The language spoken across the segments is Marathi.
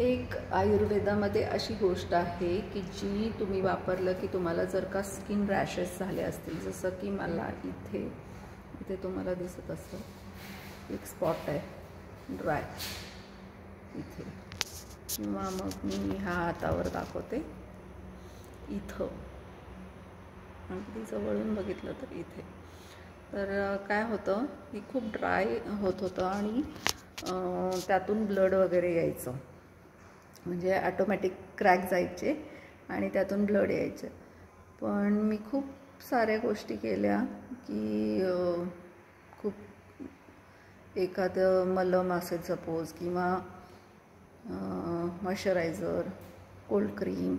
एक आयुर्वेदामध्ये अशी गोष्ट आहे की जी तुम्ही वापरलं की तुम्हाला जर का स्किन रॅशेस झाले असतील, जसं की मला इथे तुम्हाला दिसत असतं एक स्पॉट आहे ड्राय इथे, किंवा मग मी ह्या हातावर दाखवते इथं, अगदी जवळून बघितलं तर इथे. तर काय होतं की खूप ड्राय होत होतं आणि त्यातून ब्लड वगैरे यायचं, म्हणजे ॲटोमॅटिक क्रॅक जायचे आणि त्यातून ब्लड यायचे. पण मी खूप साऱ्या गोष्टी केल्या की खूप एखादं मलम असेल सपोज, किंवा मॉइश्चरायझर, कोल्ड क्रीम,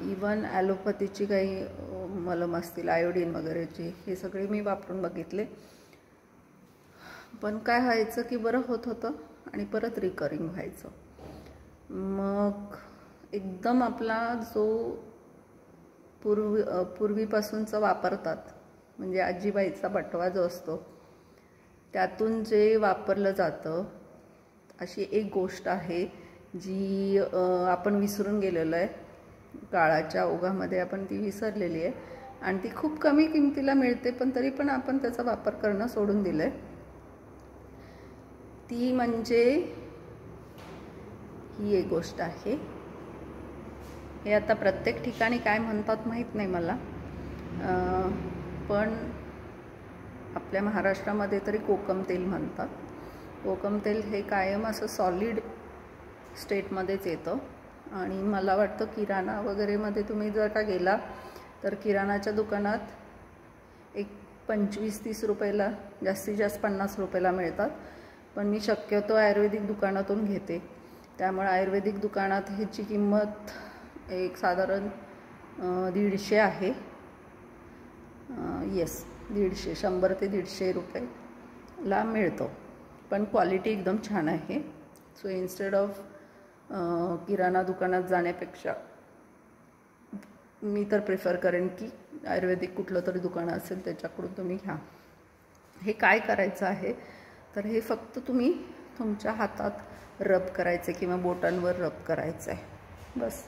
इवन ॲलोपॅथीची काही मलम असतील आयोडीन वगैरेची, हे सगळे मी वापरून बघितले. पण काय व्हायचं की बरं होत होतं आणि परत रिकरिंग व्हायचं. मग एकदम आपला जो पूर्वीपासूनचा वापरतात, म्हणजे आजीबाईचा बटवा जो असतो, त्यातून जे वापरलं जातं, अशी एक गोष्ट आहे जी आपण विसरून गेलेलो आहे. काळाच्या ओघामध्ये आपण ती विसरलेली आहे आणि ती खूप कमी किमतीला मिळते, पण तरी पण आपण त्याचा वापर करणं सोडून दिलं आहे. ती म्हणजे ही एक गोष्ट आहे. हे आता प्रत्येक ठिकाणी काय म्हणतात माहीत नाही मला, पण आपल्या महाराष्ट्रामध्ये तरी कोकम तेल म्हणतात. कोकम तेल हे कायम असं सॉलिड स्टेटमध्येच येतं आणि मला वाटतं किराणा वगैरेमध्ये तुम्ही जर का गेला तर किराणाच्या दुकानात एक 25-30 रुपयाला, जास्तीत जास्त 50 रुपयाला मिळतात. पण मी शक्यतो आयुर्वेदिक दुकानातून घेते, त्यामुळे आयुर्वेदिक दुकानात ह्याची किंमत एक साधारण 150 आहे. येस, 100 ते 150 रुपयाला मिळतो, पण क्वालिटी एकदम छान आहे. सो इन्स्टेड ऑफ किराणा दुकानात जाण्यापेक्षा मी तर प्रिफर करेन की आयुर्वेदिक कुठलं तरी दुकान असेल त्याच्याकडून तुम्ही घ्या. हे काय करायचं आहे तर हे फक्त तुम्ही तुमच्या हातात रब करायचे किंवा बोटांवर रब करायचं आहे बस.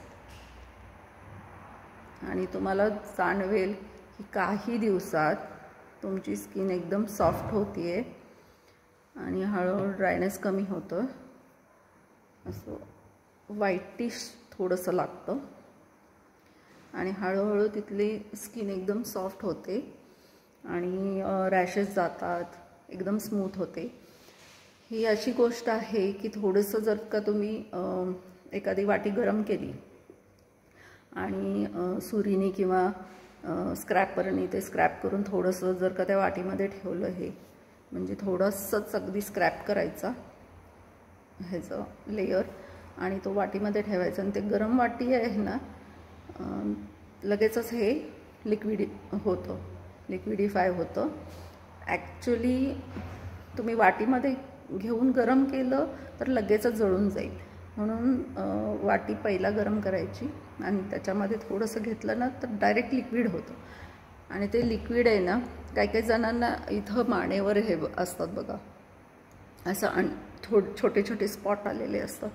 आणि तुम्हाला जाणवेल की काही दिवसात तुमची स्किन एकदम सॉफ्ट होते आहे आणि हळूहळू ड्रायनेस कमी होतं, असं व्हाईटिश थोडंसं लागतं आणि हळूहळू तिथली स्किन एकदम सॉफ्ट होते आणि रॅशेस जातात, एकदम स्मूथ होते. ही अशी गोष्ट आहे की थोडंसं जर का तुम्ही एखादी वाटी गरम केली आणि सुरीने किंवा स्क्रॅपरने ते स्क्रॅप करून थोडंसं जर का त्या वाटीमध्ये ठेवलं, हे म्हणजे थोडंसंच अगदी स्क्रॅप करायचा ह्याचं लेयर आणि तो वाटीमध्ये ठेवायचा आणि ते गरम वाटी आहे ना, लगेचच हे लिक्विडिफाय होतं. ॲक्च्युली तुम्ही वाटीमध्ये घेऊन गरम केलं तर लगेचच जळून जाईल, म्हणून वाटी पहिला गरम करायची आणि त्याच्यामध्ये थोडंसं घेतलं ना तर डायरेक्ट लिक्विड होतं. आणि ते लिक्विड आहे ना, काही जणांना इथं मानेवर हे असतात बघा, असं छोटे छोटे स्पॉट आलेले असतात.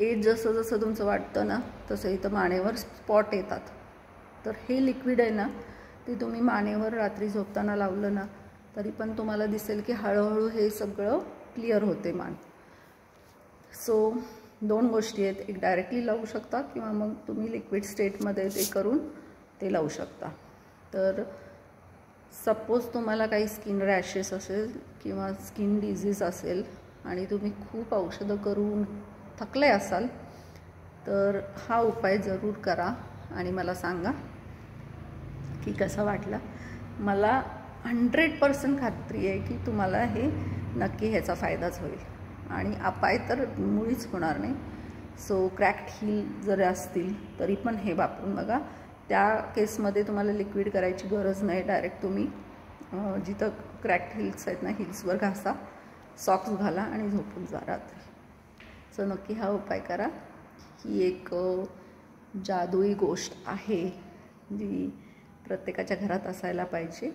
एज जसं जसं तुमचं वाटतं ना तसं इथं मानेवर स्पॉट येतात. तर हे लिक्विड आहे ना, ते तुम्ही मानेवर रात्री झोपताना लावलं ना तरी पण तुम्हाला दिसेल की हळूहळू हे सगळं क्लिअर होते मान. सो 2 गोष्टी आहेत, एक डायरेक्टली लावू शकता किंवा मग तुम्ही लिक्विड स्टेटमध्ये ते करून ते लावू शकता. तर सपोज तुम्हाला काही स्किन रॅशेस असेल किंवा स्किन डिझीज असेल आणि तुम्ही खूप औषधं करून थकले असाल तर हा उपाय जरूर करा आणि मला सांगा की कसा वाटला. मला 100% खात्री आहे की तुम्हाला हे नक्की ह्याचा फायदाच होईल आणि अपाय तर मुळीच होणार नाही. सो क्रॅक्ड हील जर असतील तरी पण हे वापरून बघा. त्या केसमध्ये तुम्हाला लिक्विड करायची गरज नाही, डायरेक्ट तुम्ही जिथं क्रॅक्ड हिल्स आहेत ना, हिल्सवर घासा, सॉक्स घाला आणि झोपून जा रात्री. सो नक्की हा उपाय करा. ही एक जादुई गोष्ट आहे जी प्रत्येकाच्या घरात असायला पाहिजे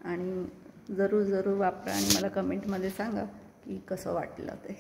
आणि जरूर वापरा आणि मला कमेंटमध्ये सांगा की कसं वाटलं ते.